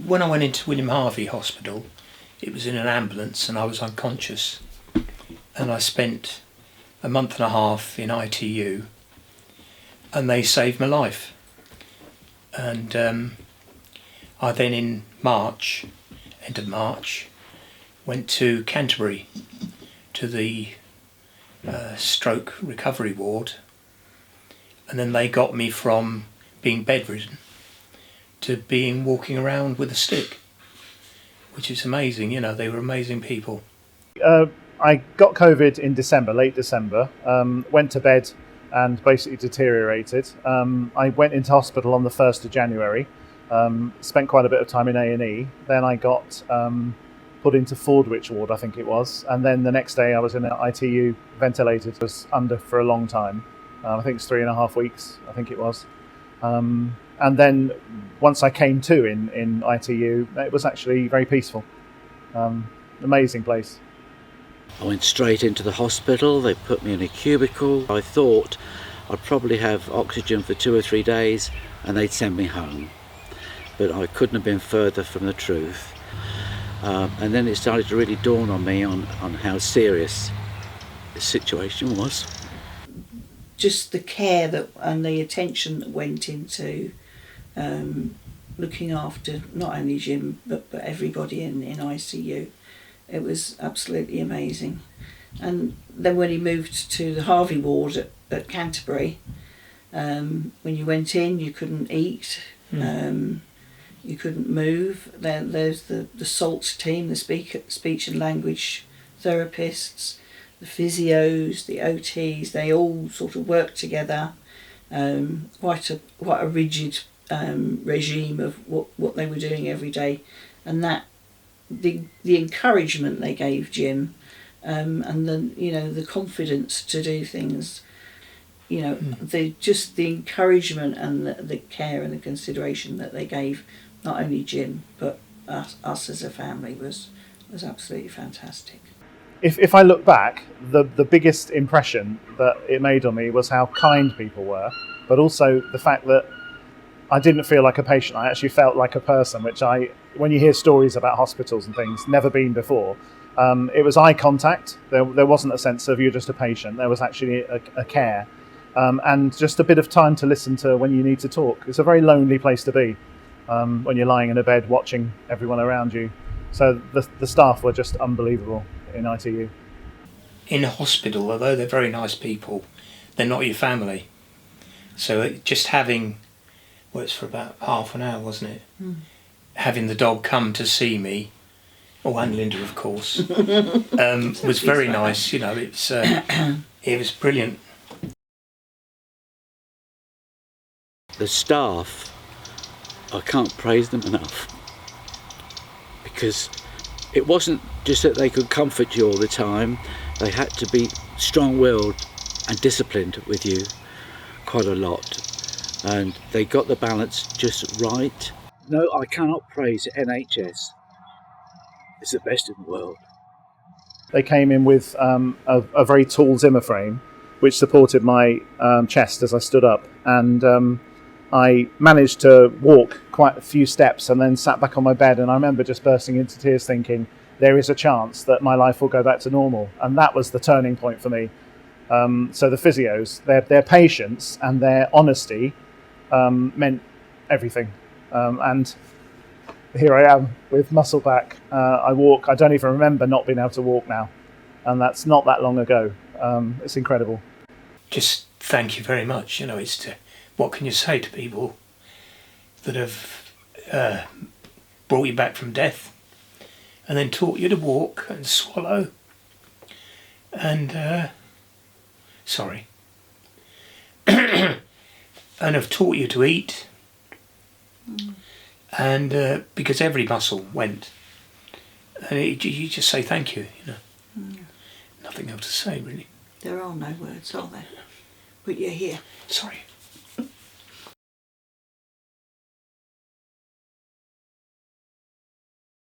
When I went into William Harvey Hospital, it was in an ambulance and I was unconscious. And I spent a month and a half in ITU and they saved my life. And I then in March, end of March, went to Canterbury to the stroke recovery ward, and then they got me from being bedridden to being walking around with a stick, which is amazing. You know, they were amazing people. I got COVID in December, late December, went to bed and basically deteriorated. I went into hospital on the 1st of January, spent quite a bit of time in A&E. Then I got put into Fordwich ward, I think it was. And then the next day I was in an ITU, ventilated, was under for a long time. I think it's 3.5 weeks, I think it was. And then once I came to in ITU, it was actually very peaceful. Amazing place. I went straight into the hospital. They put me in a cubicle. I thought I'd probably have oxygen for 2 or 3 days and they'd send me home. But I couldn't have been further from the truth. And then it started to really dawn on me on how serious the situation was. Just the care that and the attention that went into looking after not only Jim but everybody in ICU. It was absolutely amazing. And then when he moved to the Harvey ward at Canterbury, when you went in you couldn't eat, you couldn't move. There's the SALT team, the speech and language therapists, the physios, the OTs, they all sort of work together. Quite a rigid regime of what they were doing every day, and that the encouragement they gave Jim, and the confidence to do things, the encouragement and the care and the consideration that they gave not only Jim but us as a family was absolutely fantastic. If I look back, the biggest impression that it made on me was how kind people were, but also the fact that I didn't feel like a patient. I actually felt like a person, which when you hear stories about hospitals and things, never been before. It was eye contact. There wasn't a sense of you're just a patient. There was actually a care, and just a bit of time to listen to when you need to talk. It's a very lonely place to be when you're lying in a bed watching everyone around you. So the staff were just unbelievable in ITU. In hospital, although they're very nice people, they're not your family. So just having, well, it's for about half an hour, wasn't it? Having the dog come to see me, and Linda, of course, was very nice. You know, it was brilliant. The staff, I can't praise them enough, because it wasn't just that they could comfort you all the time. They had to be strong-willed and disciplined with you quite a lot, and they got the balance just right. No, I cannot praise NHS. It's the best in the world. They came in with a very tall Zimmer frame, which supported my chest as I stood up, and I managed to walk quite a few steps and then sat back on my bed, and I remember just bursting into tears thinking, there is a chance that my life will go back to normal. And that was the turning point for me. So the physios, their patience and their honesty meant everything. And here I am with muscle back. I walk. I don't even remember not being able to walk now. And that's not that long ago. It's incredible. Just thank you very much. You know, what can you say to people that have brought you back from death and then taught you to walk and swallow and and have taught you to eat, and because every muscle went, and you just say thank you. Nothing else to say really. There are no words, are there? But you're here. Sorry.